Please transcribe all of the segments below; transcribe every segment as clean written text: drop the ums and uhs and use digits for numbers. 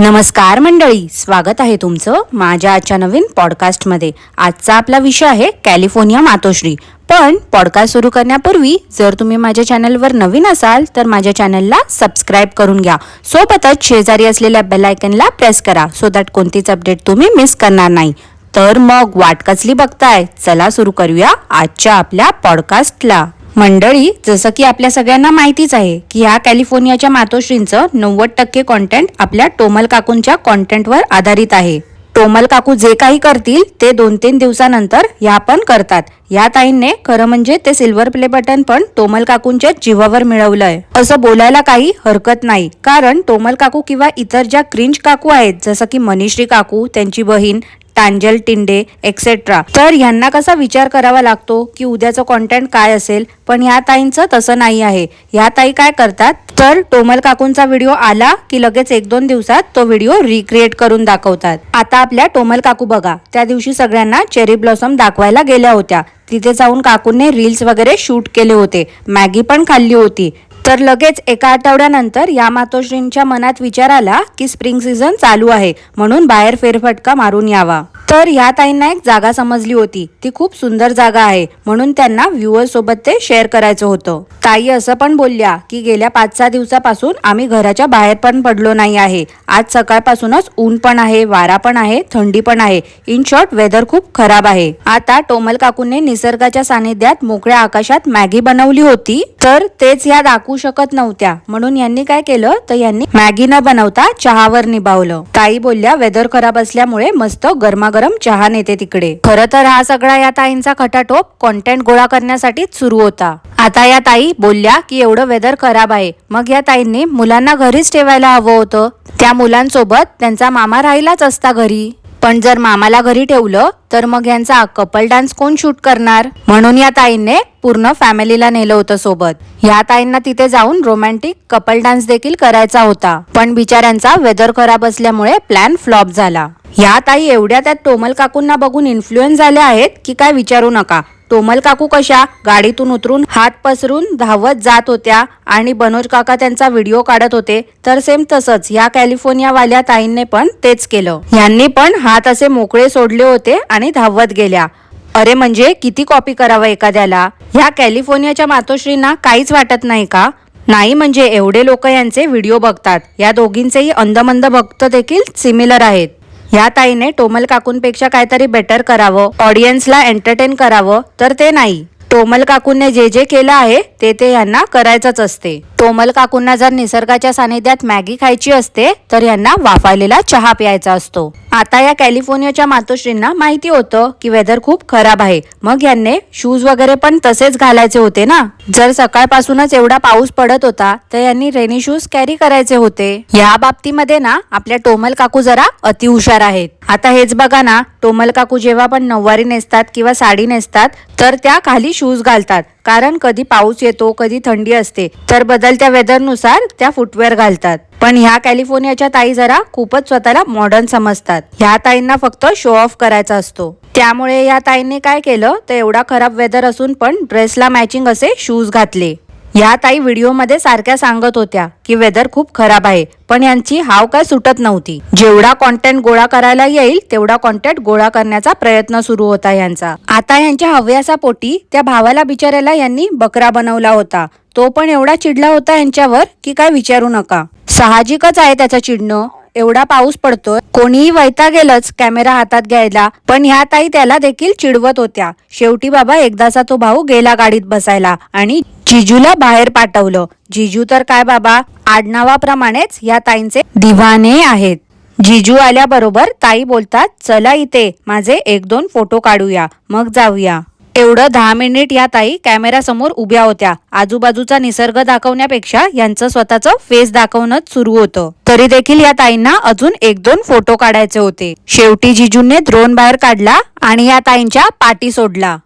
नमस्कार मंडळी, स्वागत आहे तुमचं माझ्या आजच्या नवीन पॉडकास्टमध्ये। आजचा आपला विषय आहे कॅलिफोर्निया मातोश्री। पण पॉडकास्ट सुरू करण्यापूर्वी जर तुम्ही माझ्या चॅनलवर नवीन असाल तर माझ्या चॅनलला सबस्क्राईब करून घ्या, सोबतच शेजारी असलेल्या बेल आयकनला प्रेस करा सो दॅट कोणतीच अपडेट तुम्ही मिस करणार नाही। तर मग वाट कसली बघताय, चला सुरू करूया आजच्या आपल्या पॉडकास्टला। मंडळी, जसं की आपल्या सगळ्यांना माहितीच आहे की ह्या कॅलिफोर्नियाच्या मातोश्रींचं 90% कॉन्टेंट आपल्या टोमल काकूंच्या कॉन्टेंटवर आधारित आहे। टोमल काकू जे काही करतील ते 2-3 दिवसानंतर ह्या पण करतात। या ताईंने खरं म्हणजे ते सिल्वर प्ले बटन पण टोमल काकूंच्या जीवावर मिळवलंय असं बोलायला काही हरकत नाही, कारण टोमल काकू किंवा इतर ज्या क्रिंज काकू आहेत जसं की मनीश्री काकू, त्यांची बहीण टांजल टिंडे एक्सेट्रा, तर यांना कसा विचार करावा लागतो की उद्याचं कॉन्टेंट काय असेल, पण ह्या ताईंचं तसं नाही आहे। ह्या ताई काय करतात तर टोमल काकूंचा व्हिडिओ आला की लगेच 1-2 दिवसात तो व्हिडिओ रिक्रिएट करून दाखवतात। आता आपल्या टोमल काकू बघा, त्या दिवशी सगळ्यांना चेरी ब्लॉसम दाखवायला गेल्या होत्या। तिथे जाऊन काकूंनी रील्स वगैरे शूट केले होते, मॅगी पण खाल्ली होती। तर लगेच एका आठवड्यानंतर या मातोश्रींच्या मनात विचार आला की स्प्रिंग सीझन चालू आहे, म्हणून बाहेर फेरफटका मारून यावा। तर ह्या ताईंना एक जागा समजली होती, ती खूप सुंदर जागा आहे, म्हणून त्यांना व्ह्युअर्स सोबत ते शेअर करायचं होतं। ताई असं पण बोलल्या की गेल्या 5-6 दिवसापासून आम्ही घराच्या बाहेर पण पडलो नाही आहे। आज सकाळपासूनच ऊन पण आहे, वारा पण आहे, थंडी पण आहे। इन शॉर्ट वेदर खूप खराब आहे। आता टोमल काकूंनी निसर्गाच्या सानिध्यात मोकळ्या आकाशात मॅगी बनवली होती, तर तेच ह्या दाखवू शकत नव्हत्या, म्हणून यांनी काय केलं तर यांनी मॅगी न बनवता चहावर निभावलं। ताई बोलल्या वेदर खराब असल्यामुळे मस्त गरमागरम चहा नेते तिकडे। खरं तर हा सगळा या ताईंचा खटाटोप कॉन्टेंट गोळा करण्यासाठीच सुरू होता। आता या ताई बोलल्या की एवढं वेदर खराब आहे, मग या ताईंनी मुलांना घरीच ठेवायला हवं होतं। त्या मुलांसोबत त्यांचा मामा राहिलाच असता घरी, पण जर मामाला घरी ठेवलं तर मग यांचा कपल डान्स कोण शूट करणार, म्हणून या ताईंने पूर्ण फॅमिलीला नेलं होतं सोबत। या ताईंना तिथे जाऊन रोमॅन्टिक कपल डान्स देखील करायचा होता, पण बिचाऱ्यांचा वेदर खराब असल्यामुळे प्लॅन फ्लॉप झाला। या ताई एवढ्या त्यात टोमल काकूंना बघून इन्फ्लुएन्स झाल्या आहेत की काय विचारू नका। टोमल काकू कशा गाडीतून उतरून हात पसरून धावत जात होत्या आणि बनोज काका त्यांचा व्हिडिओ काढत होते, तर सेम तसंच या कॅलिफोर्निया वाल्या ताईंने पण तेच केलं। यांनी पण हात असे मोकळे सोडले होते आणि धावत गेल्या। अरे म्हणजे किती कॉपी करावं एखाद्याला। ह्या कॅलिफोर्नियाच्या मातोश्रींना काहीच वाटत नाही का? नाही म्हणजे एवढे लोक यांचे व्हिडिओ बघतात, या दोघींचेही अंधमंद भक्त देखील सिमिलर आहेत। या ताईने टोमल काकूंपेक्षा काहीतरी बेटर करावं, ऑडियन्सला एंटरटेन करावं, तर ते नाही। टोमल काकूंने जे जे केलं आहे ते यांना करायचंच असते। टोमल काकूंना जर निसर्गाच्या सानिध्यात मॅगी खायची असते तर यांना वाफायलेला चहा प्यायचा असतो। आता या कॅलिफोर्नियाच्या मातोश्रींना माहिती होतं की वेदर खूप खराब आहे, मग यांनी शूज वगैरे पण तसेच घालायचे होते ना। जर सकाळपासूनच एवढा पाऊस पडत होता तर यांनी रेनी शूज कॅरी करायचे होते। या बाबतीमध्ये ना आपल्या टोमल काकू जरा अतिहुशार आहेत। आता हेच बघा ना, टोमल काकू जेव्हा पण नऊवारी नेसतात किंवा साडी नेसतात तर त्या खाली शूज घालतात, कारण कधी पाऊस येतो कधी थंडी असते, तर बदलत्या वेदरनुसार त्या फुटवेअर घालतात। पण ह्या कॅलिफोर्नियाच्या ताई जरा खूपच स्वतःला मॉडर्न समजतात। ह्या ताईंना फक्त शो ऑफ करायचा असतो, त्यामुळे या ताईंनी काय केलं तर एवढा खराब वेदर असून पण ड्रेसला मॅचिंग असे शूज घातले। या ताई व्हिडिओमध्ये सारख्या सांगत होत्या की वेदर खूप खराब आहे, पण यांची हाव काय सुटत नव्हती। जेवढा कॉन्टेंट गोळा करायला येईल तेवढा कॉन्टेंट गोळा करण्याचा प्रयत्न सुरू होता यांचा। आता यांच्या हव्यासापोटी त्या भावाला बिचाऱ्याला यांनी बकरा बनवला होता, तो पण एवढा चिडला होता यांच्यावर की काय विचारू नका। साहजिकच आहे त्याचं चिडणं, एवढा पाऊस पडतोय, कोणीही वैतागेलच कॅमेरा हातात घ्यायला, पण ह्या ताई त्याला देखील चिडवत होत्या। शेवटी बाबा एकदाचा तो भाऊ गेला गाडीत बसायला आणि जिजूला बाहेर पाठवलं। जिजू तर काय बाबा आडनावाप्रमाणेच या ताईंचे दिवाने आहेत। जिजू आल्याबरोबर ताई बोलतात, चला इथे माझे 1-2 फोटो काढूया मग जाऊया। एवढं 10 मिनिट या ताई कॅमेरा समोर उभ्या होत्या। आजूबाजूचा निसर्ग दाखवण्यापेक्षा यांचं स्वतःचं फेस दाखवणंच सुरू होतं, तरी देखील या ताईंना अजून 1-2 फोटो काढायचे होते। शेवटी जिजूने ड्रोन बाहेर काढला आणि या ताईंच्या पाठी सोडला।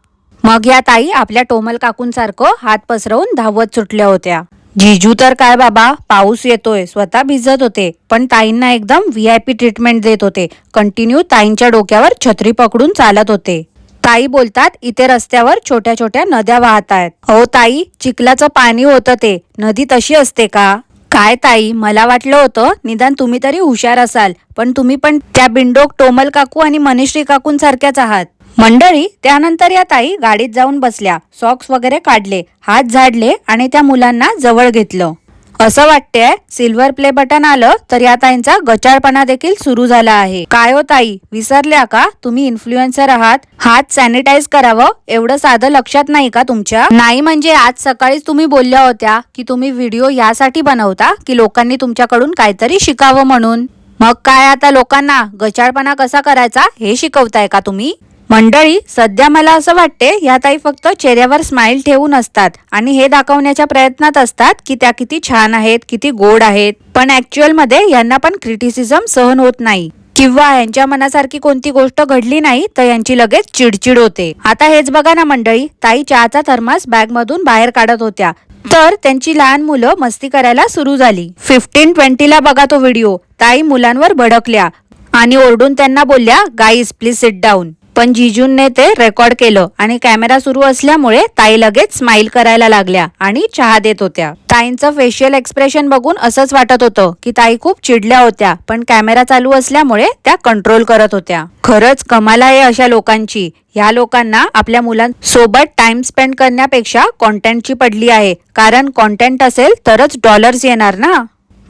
मग या ताई आपल्या टोमल काकूंसारखं हात पसरवून धावत सुटल्या होत्या। जिजू तर काय बाबा पाऊस येतोय स्वतः भिजत होते, पण ताईंना एकदम VIP ट्रीटमेंट देत होते। कंटिन्यू ताईंच्या डोक्यावर छत्री पकडून चालत होते। ताई बोलतात, इथे रस्त्यावर छोट्या छोट्या नद्या वाहत आहेत। हो ताई, चिखलाचं पाणी होतं ते, नदी तशी असते का? काय ताई, मला वाटलं होतं निदान तुम्ही तरी हुशार असाल, पण तुम्ही पण त्या बिंडोक टोमल काकू आणि मनीश्री काकूंसारख्याच आहात. मंडळी, त्यानंतर या ताई गाडीत जाऊन बसल्या, सॉक्स वगैरे काढले, हात झाडले आणि त्या मुलांना जवळ घेतलं. असं वाटतंय सिल्वर प्ले बटन आलं तर या ताईंचा गचाळपणा देखील सुरू झाला आहे. काय हो ताई, विसरल्या का तुम्ही इन्फ्लुएन्सर आहात? हात सॅनिटाईज करावं एवढं साधं लक्षात नाही का तुमच्या? नाही म्हणजे आज सकाळीच तुम्ही बोलल्या होत्या की तुम्ही व्हिडिओ यासाठी बनवता की लोकांनी तुमच्याकडून काहीतरी शिकावं म्हणून. मग काय आता लोकांना गचाळपणा कसा करायचा हे शिकवताय का तुम्ही? मंडळी, सध्या मला असं वाटते या ताई फक्त चेहऱ्यावर स्माइल ठेवून असतात आणि हे दाखवण्याच्या प्रयत्नात असतात की त्या किती छान आहेत, किती गोड आहेत, पण ऍक्च्युअल मध्ये यांना पण क्रिटिसिझम सहन होत नाही किंवा यांच्या मनासारखी कोणती गोष्ट घडली नाही तर यांची लगेच चिडचिड होते. आता हेच बघा ना मंडळी, ताई चहाचा थर्मास बॅग मधून बाहेर काढत होत्या तर त्यांची लहान मुलं मस्ती करायला सुरू झाली. 15-20 ला बघा तो व्हिडिओ. ताई मुलांवर भडकल्या आणि ओरडून त्यांना बोलल्या, गाईज प्लीज सिट डाऊन. पण जिजूंने ते रेकॉर्ड केलं आणि कॅमेरा सुरू असल्यामुळे ताई लगेच स्माइल करायला लागल्या आणि चहा देत होत्या. ताईंचं फेशियल एक्सप्रेशन बघून असंच वाटत होतं की ताई खूप चिडल्या होत्या, पण कॅमेरा चालू असल्यामुळे त्या कंट्रोल करत होत्या. खरंच कमाल आहे अशा लोकांची. ह्या लोकांना आपल्या मुलांसोबत टाइम स्पेंड करण्यापेक्षा कॉन्टेंटची पडली आहे, कारण कॉन्टेंट असेल तरच डॉलर्स येणार ना.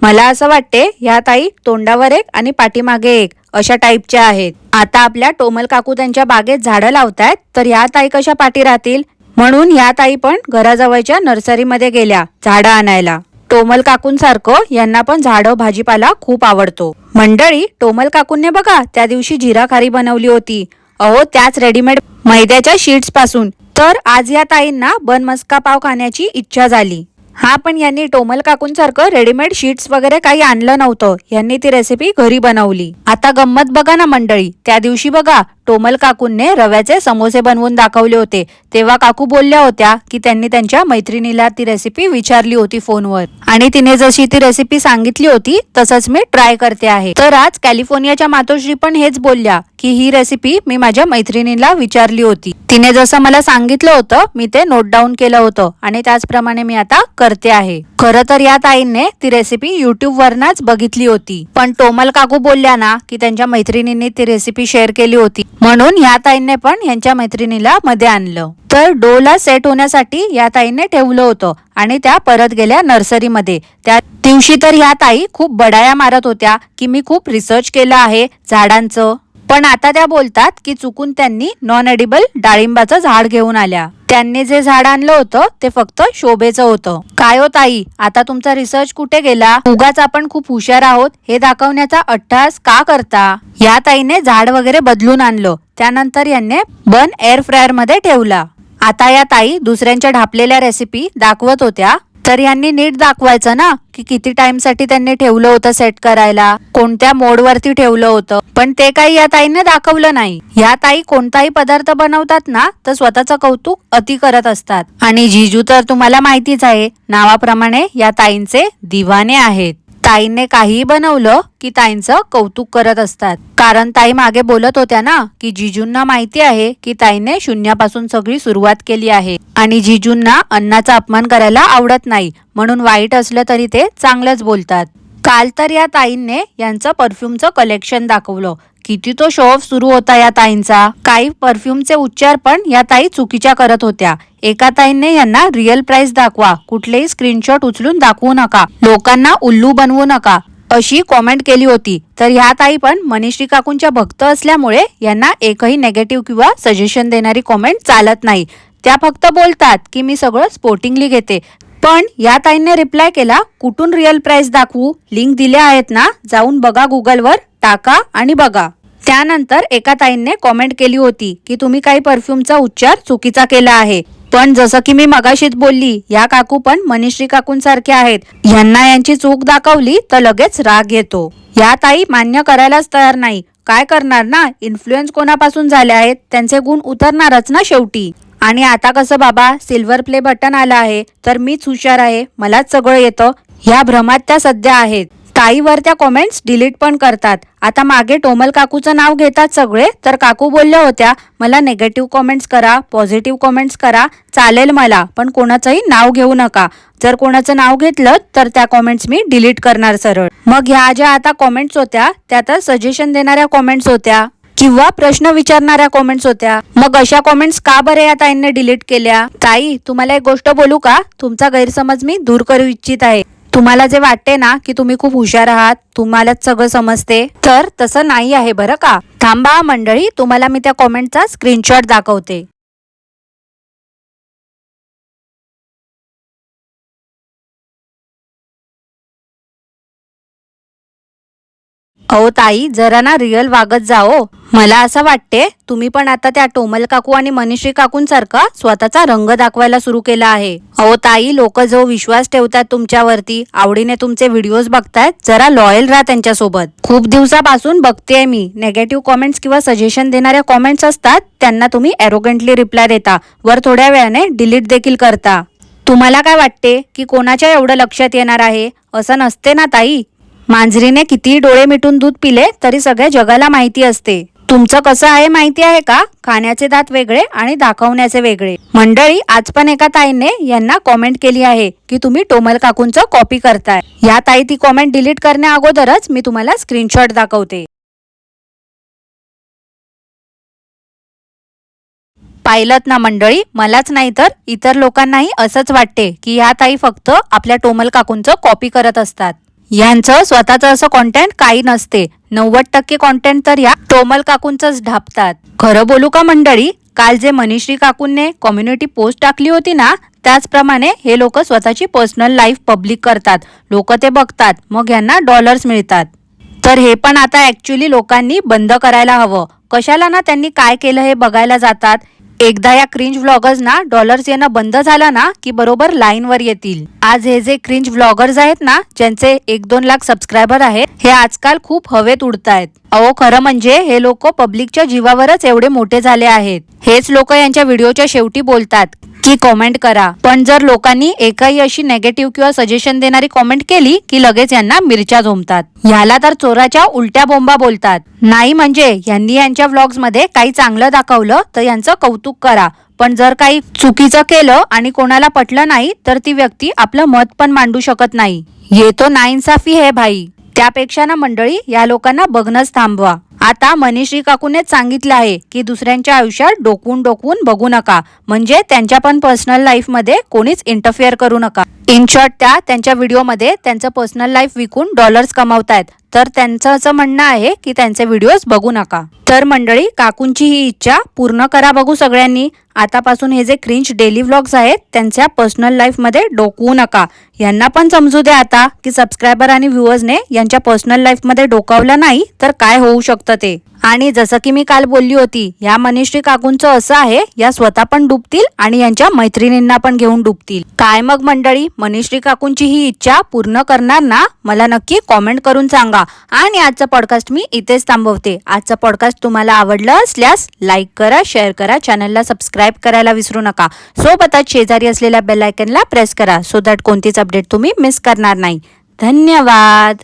मला असं वाटते या ताई तोंडावर एक आणि पाठीमागे एक अशा टाईपच्या आहेत. आता आपल्या टोमल काकू त्यांच्या बागेत झाडं लावतायत तर या ताई कशा पाठी राहतील, म्हणून या ताई पण घराजवळच्या नर्सरीमध्ये गेल्या झाडं आणायला. टोमल काकूंसारखं यांना पण झाडं भाजीपाला खूप आवडतो. मंडळी, टोमल काकूंनी बघा त्या दिवशी जिरा खारी बनवली होती, अहो त्याच रेडीमेड मैद्याच्या शीट्स पासून. तर आज या ताईंना बन मस्का पाव खाण्याची इच्छा झाली. हा, पण यांनी टोमल काकूंसारखं रेडीमेड शीट्स वगैरे काही आणलं नव्हतं, यांनी ती रेसिपी घरी बनवली. आता गंमत बघा ना मंडळी, त्या दिवशी बघा टोमल काकूंने रव्याचे समोसे बनवून दाखवले होते, तेव्हा काकू बोलल्या होत्या की त्यांनी त्यांच्या मैत्रिणीला ती रेसिपी विचारली होती फोनवर आणि तिने जशी ती रेसिपी सांगितली होती तसंच मी ट्राय करते आहे. तर आज कॅलिफोर्नियाच्या मातोश्री पण हेच बोलल्या की ही रेसिपी मी माझ्या मैत्रिणीला विचारली होती, तिने जसं मला सांगितलं होतं मी ते नोट डाऊन केलं होतं आणि त्याचप्रमाणे मी आता करते आहे. खरं तर या ताईंने ती रेसिपी युट्यूब वरनाच बघितली होती, पण टोमल काकू बोलल्या ना की त्यांच्या मैत्रिणींनी ती रेसिपी शेअर केली होती, म्हणून या ताईंने पण यांच्या मैत्रिणीला मध्ये आणलं. तर डोला सेट होण्यासाठी या ताईंने ठेवलं होतं आणि त्या परत गेल्या नर्सरीमध्ये. त्या दिवशी तर या ताई खूप बडाया मारत होत्या की मी खूप रिसर्च केलं आहे झाडांचं, पण आता त्या बोलतात की चुकून त्यांनी नॉन एडिबल डाळिंबाचं झाड घेऊन आल्या. त्यांनी जे झाड आणलं होतं ते फक्त शोभेचं होतं. काय हो ताई, आता तुमचा रिसर्च कुठे गेला? उगाच आपण खूप हुशार आहोत हे दाखवण्याचा अट्टहास का करता? या ताईने झाड वगैरे बदलून आणलं, त्यानंतर यांनी बन एअर फ्रायर मध्ये ठेवला. आता या ताई दुसऱ्यांच्या ढापलेल्या रेसिपी दाखवत होत्या, तर यांनी नीट दाखवायचं ना की किती टाइम साठी त्यांनी ठेवलं होतं सेट करायला, कोणत्या मोड वरती ठेवलं होतं, पण ते काही या ताईने दाखवलं नाही. या ताई कोणताही पदार्थ बनवतात ना तर स्वतःचं कौतुक अति करत असतात आणि जिजू तर तुम्हाला माहितीच आहे, नावाप्रमाणे या ताईंचे दिवाने आहेत. ताईने काही बनवलं की ताईंचं कौतुक करत असतात, कारण ताई मागे बोलत होत्या ना की जिजूंना माहिती आहे की ताईने शून्यापासून सगळी सुरुवात केली आहे आणि जिजूंना अन्नाचा अपमान करायला आवडत नाही, म्हणून वाईट असलं तरी ते चांगलंच बोलतात. काल तर या ताईंने यांचं परफ्यूमचं कलेक्शन दाखवलं, किती तो शो ऑफ सुरू होता या ताईंचा. काही परफ्यूमचे उच्चार पण या ताई चुकीच्या करत होत्या. एका ताईंने यांना रिअल प्राइस दाखवा, कुठलेही स्क्रीनशॉट उचलून दाखवू नका, लोकांना उल्लू बनवू नका अशी कॉमेंट केली होती. तर ह्या ताई पण मनीश्री काकूंच्या भक्त असल्यामुळे यांना एकही नेगेटिव्ह किंवा सजेशन देणारी कॉमेंट चालत नाही. त्या फक्त बोलतात की मी सगळं स्पोर्टिंगली घेते, पण या ताईंने रिप्लाय केला, कुठून रिअल प्राइस दाखवू, लिंक दिल्या आहेत ना, जाऊन बघा, गुगलवर टाका आणि बघा. त्यानंतर एका ताईंने कॉमेंट केली होती की तुम्ही काही परफ्यूमचा उच्चार चुकीचा केला आहे, पण जसं की मी मगाशीच बोलली, या काकू पण मनीश्री काकूंसारख्या आहेत, यांना यांची चूक दाखवली तर लगेच राग येतो. या ताई मान्य करायलाच तयार नाही. काय करणार ना, इन्फ्लुएन्स कोणापासून झाले आहेत, त्यांचे गुण उतरणारच ना शेवटी. आणि आता कसं बाबा, सिल्वर प्ले बटन आलं आहे तर मीच हुशार आहे, मलाच सगळं येतं, ह्या भ्रमात त्या सध्या आहेत. ताईवर त्या कॉमेंट्स डिलीट पण करतात. आता मागे टोमल काकूचं नाव घेतात सगळे, तर काकू बोलल्या होत्या मला नेगेटिव्ह कॉमेंट्स करा, पॉझिटिव्ह कॉमेंट्स करा, चालेल मला, पण कोणाचंही नाव घेऊ नका. जर कोणाचं नाव घेतलं तर त्या कॉमेंट्स मी डिलीट करणार सरळ. मग ह्या ज्या आता कॉमेंट्स होत्या त्या तर सजेशन देणाऱ्या कॉमेंट्स होत्या किंवा प्रश्न विचारणाऱ्या कॉमेंट्स होत्या. मग अशा कॉमेंट्स का बरे या ताईंनी डिलीट केल्या? ताई, तुम्हाला एक गोष्ट बोलू का? तुमचा गैरसमज मी दूर करू इच्छित आहे. तुम्हाला जे वाटते ना की तुम्ही खूप हुशार आहात, तुम्हालाच सगळं समजते, तर तसं नाही आहे बरं का. थांबा मंडळी, तुम्हाला मी त्या कॉमेंटचा स्क्रीनशॉट दाखवते. अहो ताई, जरा ना रिअल वागत जाओ. मला असं वाटते तुम्ही पण आता त्या टोमल काकू आणि मनीषी काकूंसारखा स्वतःचा रंग दाखवायला सुरू केला आहे. अहो ताई, लोक जो विश्वास ठेवतात तुमच्यावरती, आवडीने तुमचे व्हिडिओज बघतायत, जरा लॉयल राहा त्यांच्यासोबत. खूप दिवसापासून बघतेय मी, नेगेटिव्ह कॉमेंट्स किंवा सजेशन देणाऱ्या कॉमेंट्स असतात त्यांना तुम्ही एरोगेंटली रिप्लाय देता, वर थोड्या वेळाने डिलीट देखील करता. तुम्हाला काय वाटते की कोणाच्या एवढं लक्षात येणार आहे? असं नसते ना ताई. मांजरीने कितीही डोळे मिटून दूध पिले तरी सगळ्या जगाला माहिती असते. तुमचं कसं आहे माहिती आहे का? खाण्याचे दात वेगळे आणि दाखवण्याचे वेगळे. मंडळी, आज पण एका ताईने यांना कॉमेंट केली आहे की तुम्ही टोमल काकूंचं कॉपी करताय. या ताई ती कॉमेंट डिलीट करण्या अगोदरच मी तुम्हाला स्क्रीनशॉट दाखवते. पाहिलत ना मंडळी, मलाच नाही तर इतर लोकांनाही असंच वाटते की या ताई फक्त आपल्या टोमल काकूंचं कॉपी करत असतात. यांचं स्वतःचं असं कॉन्टेंट काही नसते. 90% कॉन्टेंट तर या टोमल काकूंचंच ढापतात. खरं बोलू का मंडळी, काल जे मनीश्री काकूंने कम्युनिटी पोस्ट टाकली होती ना, त्याचप्रमाणे हे लोक स्वतःची पर्सनल लाईफ पब्लिक करतात. लोक ते बघतात, मग यांना डॉलर्स मिळतात. तर हे पण आता ऍक्च्युली लोकांनी बंद करायला हवं. कशाला ना त्यांनी काय केलं हे बघायला जातात. एकदा या क्रिंज व्लॉगर्सना डॉलर्स येणं बंद झालं ना की बरोबर लाईनवर येतील. आज हे जे क्रिंज व्लॉगर्स आहेत ना, ज्यांचे 1-2 लाख सबस्क्रायबर आहेत, हे आजकाल खूप हवेत उडतायत. अहो खरं म्हणजे हे लोक पब्लिकच्या जीवावरच एवढे मोठे झाले आहेत. हेच लोक यांच्या व्हिडिओच्या शेवटी बोलतात की कॉमेंट करा, पण जर लोकांनी एकही अशी नेगेटिव्ह किंवा सजेशन देणारी कॉमेंट केली की लगेच यांना मिरच्या झोंबतात. ह्याला तर चोराच्या उलट्या बोंबा बोलतात. नाही म्हणजे यांनी यांच्या व्लॉग्स मध्ये काही चांगलं दाखवलं तर यांचं कौतुक करा, पण जर काही चुकीचं केलं आणि कोणाला पटलं नाही तर ती व्यक्ती आपलं मत पण मांडू शकत नाही. ये तो नाइंसाफी है भाई. त्यापेक्षा ना मंडळी, या लोकांना बघणंच थांबवा. आता मनीश्री काकूनेच सांगितलं आहे की दुसऱ्यांच्या आयुष्यात डोकवून डोकवून बघू नका, म्हणजे त्यांच्या पण पर्सनल लाईफ मध्ये कोणीच इंटरफिअर करू नका. इन शॉर्ट, त्या त्यांच्या व्हिडिओमध्ये त्यांचं पर्सनल लाईफ विकून डॉलर्स कमावतायत, तर त्यांचं असं म्हणणं आहे की त्यांचे व्हिडिओज बघू नका. तर मंडळी, काकूंची ही इच्छा पूर्ण करा बघू सगळ्यांनी. आतापासून हे जे क्रिंज डेली व्लॉग्स आहेत त्यांच्या पर्सनल लाईफ मध्ये डोकवू नका. यांना पण समजू द्या आता की सबस्क्रायबर आणि व्ह्युअर्सने यांच्या पर्सनल लाईफ मध्ये डोकावलं नाही तर काय होऊ शकतं ते. आणि जसं की मी काल बोलली होती, या मनीश्री काकूंचं असं आहे, या स्वतः पण डुबतील आणि यांच्या मैत्रिणींना पण घेऊन डुबतील. काय मग मंडळी, मनीश्री काकूंची ही इच्छा पूर्ण करणार ना? मला नक्की कॉमेंट करून सांगा. आणि आजचा पॉडकास्ट मी इथेच थांबवते. आजचा पॉडकास्ट तुम्हाला आवडला असल्यास लाईक करा, शेअर करा, चॅनलला सबस्क्राईब करायला विसरू नका. सोबतच शेजारी असलेल्या बेल आयकनला प्रेस करा, सो दॅट कोणतीच अपडेट तुम्ही मिस करणार नाही. धन्यवाद.